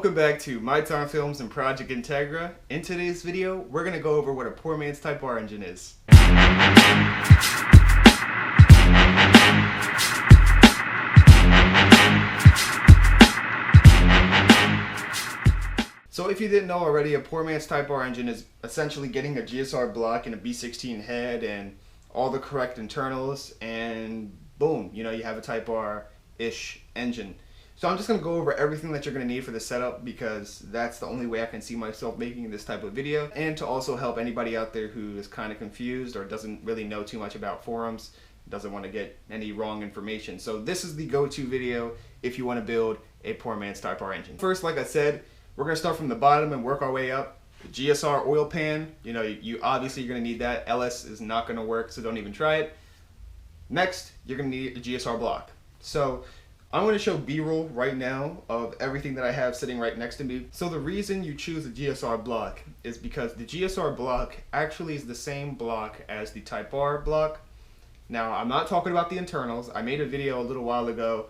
Welcome back to My Time Films and Project Integra. In today's video, we're going to go over what a poor man's Type R engine is. So if you didn't know already, a poor man's Type R engine is essentially getting a GSR block and a B16 head and all the correct internals, and boom, you have a Type R-ish engine. So I'm just going to go over everything that you're going to need for the setup, because that's the only way I can see myself making this type of video, and to also help anybody out there who is kind of confused or doesn't really know too much about forums, doesn't want to get any wrong information. So this is the go-to video if you want to build a poor man's Type R engine. First, like I said, we're going to start from the bottom and work our way up. The GSR oil pan, you obviously you're going to need that. LS is not going to work, so don't even try it. Next, you're going to need a GSR block. So I'm going to show B-roll right now of everything that I have sitting right next to me. So the reason you choose the GSR block is because the GSR block actually is the same block as the Type R block. Now, I'm not talking about the internals. I made a video a little while ago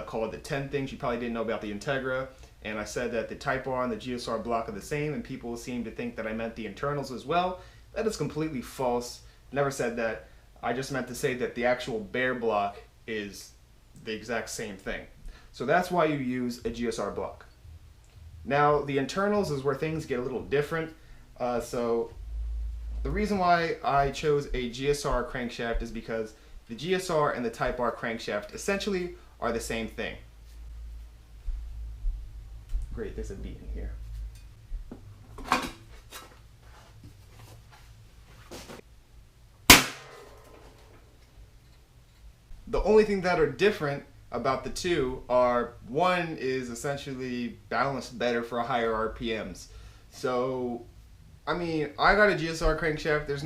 called the 10 things you probably didn't know about the Integra, and I said that the Type R and the GSR block are the same, and people seem to think that I meant the internals as well. That is completely false. Never said that. I just meant to say that the actual bare block is the exact same thing. So that's why you use a GSR block. Now the internals is where things get a little different. So the reason why I chose a GSR crankshaft is because the GSR and the Type R crankshaft essentially are the same thing. Great, there's a beat in here. The only thing that are different about the two are, one is essentially balanced better for higher RPMs. So, I mean, I got a GSR crankshaft. There's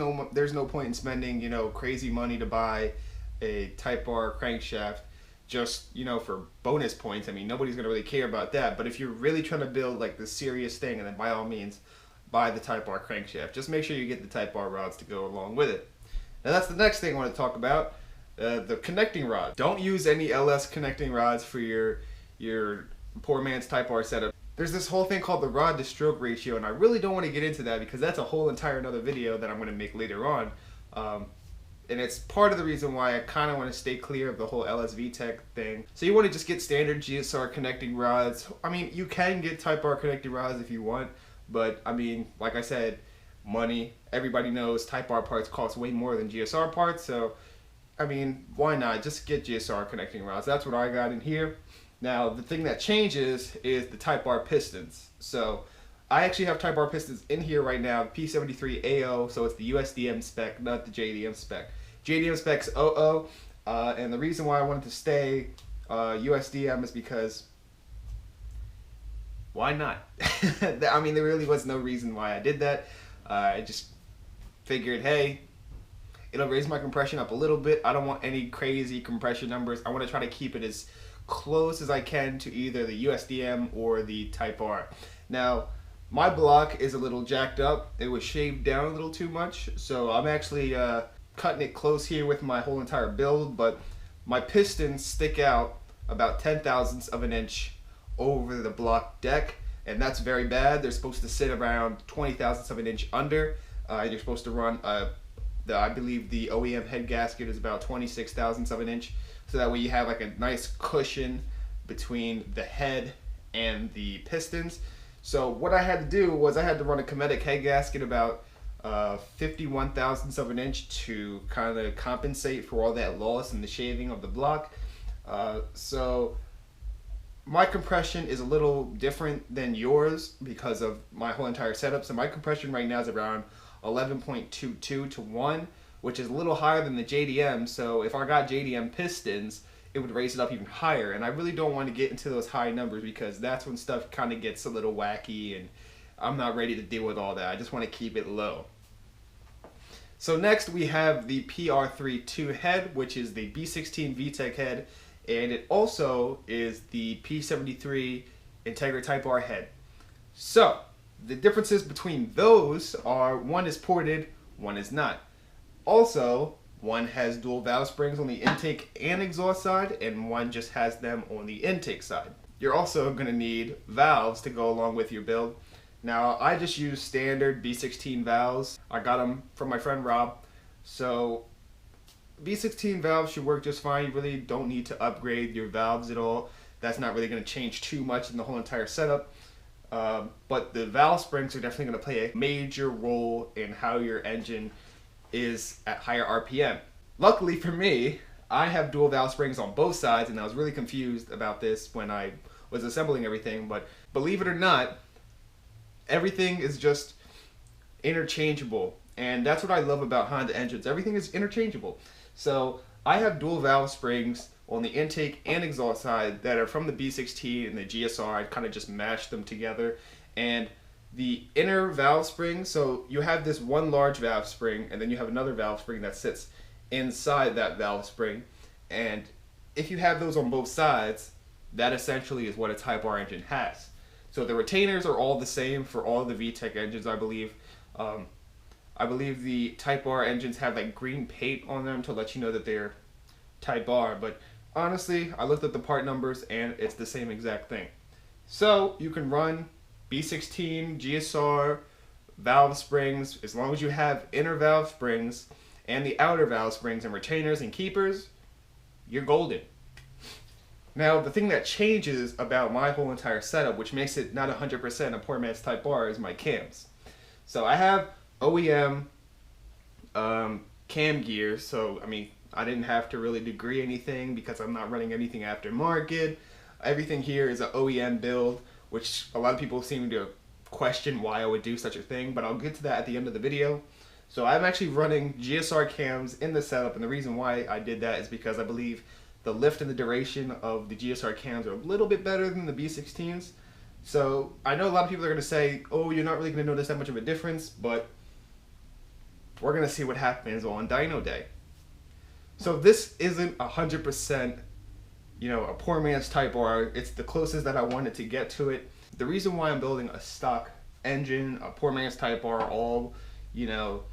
no point in spending, crazy money to buy a Type R crankshaft just, for bonus points. I mean, nobody's gonna really care about that. But if you're really trying to build like the serious thing, and then by all means, buy the Type R crankshaft. Just make sure you get the Type R rods to go along with it. Now that's the next thing I want to talk about. The connecting rod. Don't use any LS connecting rods for your poor man's Type R setup. There's this whole thing called the rod to stroke ratio, and I really don't want to get into that because that's a whole entire another video that I'm going to make later on. And it's part of the reason why I kind of want to stay clear of the whole LS VTech thing. So you want to just get standard GSR connecting rods. I mean, you can get Type R connecting rods if you want, but I mean, like I said, money. Everybody knows Type R parts cost way more than GSR parts, so I mean, why not? Just get GSR connecting rods. That's what I got in here. Now, the thing that changes is the Type R pistons. So, I actually have Type R pistons in here right now, P73AO, so it's the USDM spec, not the JDM spec. JDM spec's 00, and the reason why I wanted to stay USDM is because, why not? I mean, there really was no reason why I did that. I just figured, hey, it'll raise my compression up a little bit. I don't want any crazy compression numbers. I want to try to keep it as close as I can to either the USDM or the Type R. Now, my block is a little jacked up. It was shaved down a little too much, so I'm actually cutting it close here with my whole entire build, but my pistons stick out about 10/1000ths of an inch over the block deck, and that's very bad. They're supposed to sit around 20/1000ths of an inch under. You're supposed to run I believe the OEM head gasket is about 26/1000ths of an inch, so that way you have like a nice cushion between the head and the pistons. So what I had to do was I had to run a Cometic head gasket about 51/1000ths of an inch to kind of compensate for all that loss and the shaving of the block. So my compression is a little different than yours because of my whole entire setup. So my compression right now is around 11.22 to 1, which is a little higher than the JDM. So if I got JDM pistons, it would raise it up even higher. And I really don't want to get into those high numbers because that's when stuff kind of gets a little wacky, and I'm not ready to deal with all that. I just want to keep it low. So next we have the PR32 head, which is the B16 VTech head, and it also is the P73 Integra Type R head. So the differences between those are, one is ported, one is not. Also, one has dual valve springs on the intake and exhaust side, and one just has them on the intake side. you're also going to need valves to go along with your build. Now, I just use standard B16 valves. I got them from my friend Rob. So, B16 valves should work just fine. You really don't need to upgrade your valves at all. That's not really going to change too much in the whole entire setup. But the valve springs are definitely going to play a major role in how your engine is at higher RPM. Luckily for me, I have dual valve springs on both sides, and I was really confused about this when I was assembling everything. But believe it or not, everything is just interchangeable, and that's what I love about Honda engines. Everything is interchangeable. So I have dual valve springs on the intake and exhaust side that are from the B16 and the GSR. I kind of just mashed them together, and the inner valve spring, so you have this one large valve spring, and then you have another valve spring that sits inside that valve spring, and if you have those on both sides, that essentially is what a Type R engine has. So the retainers are all the same for all the VTEC engines, I believe. I believe the Type R engines have like green paint on them to let you know that they're Type R, but honestly, I looked at the part numbers and it's the same exact thing. So you can run B16, GSR, valve springs, as long as you have inner valve springs and the outer valve springs and retainers and keepers, you're golden. Now, the thing that changes about my whole entire setup, which makes it not 100% a poor man's Type R, is my cams. So I have OEM cam gear, so I mean, I didn't have to really degree anything because I'm not running anything aftermarket. Everything here is an OEM build, which a lot of people seem to question why I would do such a thing, but I'll get to that at the end of the video. So I'm actually running GSR cams in the setup, and the reason why I did that is because I believe the lift and the duration of the GSR cams are a little bit better than the B16s. So I know a lot of people are going to say, oh, you're not really going to notice that much of a difference, but we're going to see what happens on dyno day. So this isn't 100%, you know, a poor man's Type R. It's the closest that I wanted to get to it. The reason why I'm building a stock engine, a poor man's Type R, all, you know,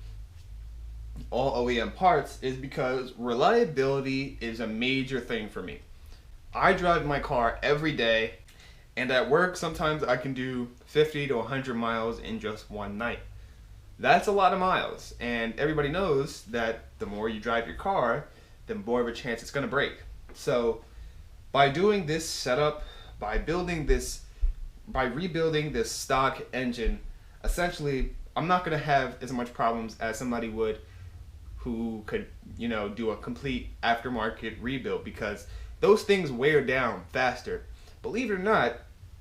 all OEM parts, is because reliability is a major thing for me. I drive my car every day, and at work sometimes I can do 50 to 100 miles in just one night. That's a lot of miles, and everybody knows that the more you drive your car, the more of a chance it's going to break. So by doing this setup, by rebuilding this stock engine, essentially I'm not going to have as much problems as somebody would who could, you know, do a complete aftermarket rebuild, because those things wear down faster. Believe it or not,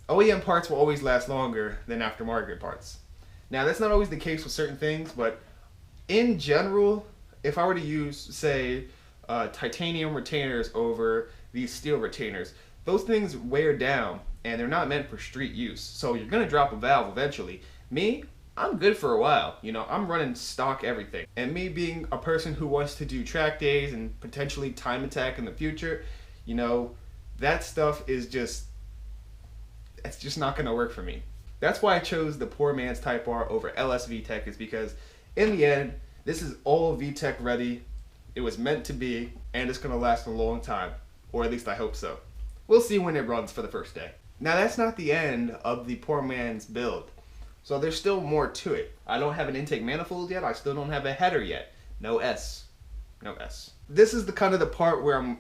OEM parts will always last longer than aftermarket parts. Now, that's not always the case with certain things, but in general, if I were to use, say, titanium retainers over these steel retainers, those things wear down and they're not meant for street use. So you're going to drop a valve eventually. Me, I'm good for a while. You know, I'm running stock everything. And me being a person who wants to do track days and potentially time attack in the future, you know, that stuff is just, it's just not going to work for me. That's why I chose the poor man's Type R over LS VTEC, is because in the end, this is all VTEC ready. It was meant to be, and it's going to last a long time, or at least I hope so. We'll see when it runs for the first day. Now, that's not the end of the poor man's build. So there's still more to it. I don't have an intake manifold yet. I still don't have a header yet. No S. No S. This is the kind of the part where I'm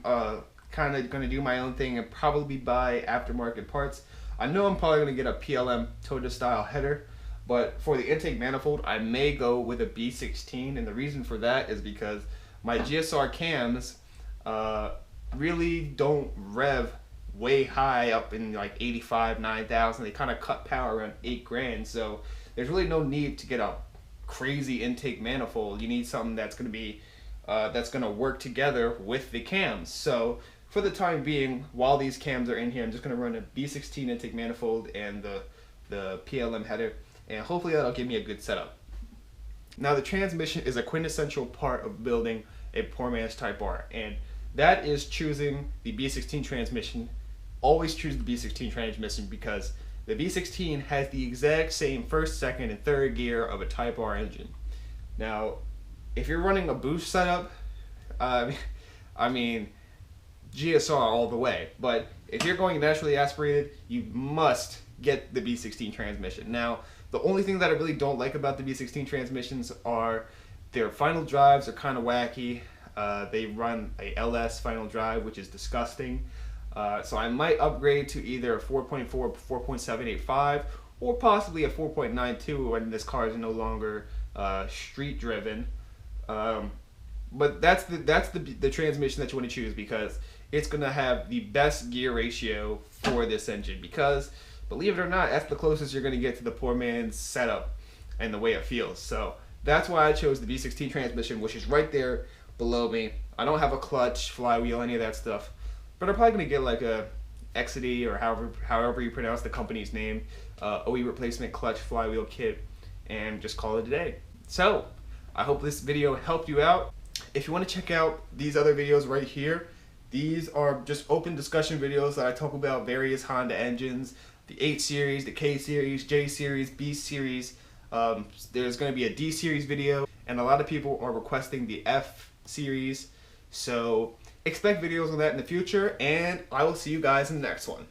kind of going to do my own thing and probably buy aftermarket parts. I know I'm probably going to get a PLM Toyota style header, but for the intake manifold, I may go with a B16, and the reason for that is because my GSR cams really don't rev way high up in like 85, 9,000. They kind of cut power around 8 grand, so there's really no need to get a crazy intake manifold. You need something that's going to be that's going to work together with the cams. So for the time being, while these cams are in here, I'm just going to run a B16 intake manifold and the PLM header, and hopefully that'll give me a good setup. Now, the transmission is a quintessential part of building a poor man's Type R, and that is choosing the B16 transmission. Always choose the B16 transmission, because the B16 has the exact same first, second, and third gear of a Type R engine. Now, if you're running a boost setup, I mean, GSR all the way. But if you're going naturally aspirated, you must get the B16 transmission. Now, the only thing that I really don't like about the B16 transmissions are their final drives are kind of wacky. They run a LS final drive, which is disgusting. So I might upgrade to either a 4.4 or 4.785 or possibly a 4.92 when this car is no longer street driven. But that's the transmission that you want to choose, because it's going to have the best gear ratio for this engine, because believe it or not, that's the closest you're going to get to the poor man's setup and the way it feels. So that's why I chose the V16 transmission, which is right there below me. I don't have a clutch, flywheel, any of that stuff, but I'm probably going to get like a Exidy, or however you pronounce the company's name, OE replacement clutch flywheel kit, and just call it a day. So I hope this video helped you out. If you want to check out these other videos right here, these are just open discussion videos that I talk about various Honda engines, the 8 Series, the K Series, J Series, B Series. There's going to be a D Series video, and a lot of people are requesting the F Series. So expect videos on that in the future, and I will see you guys in the next one.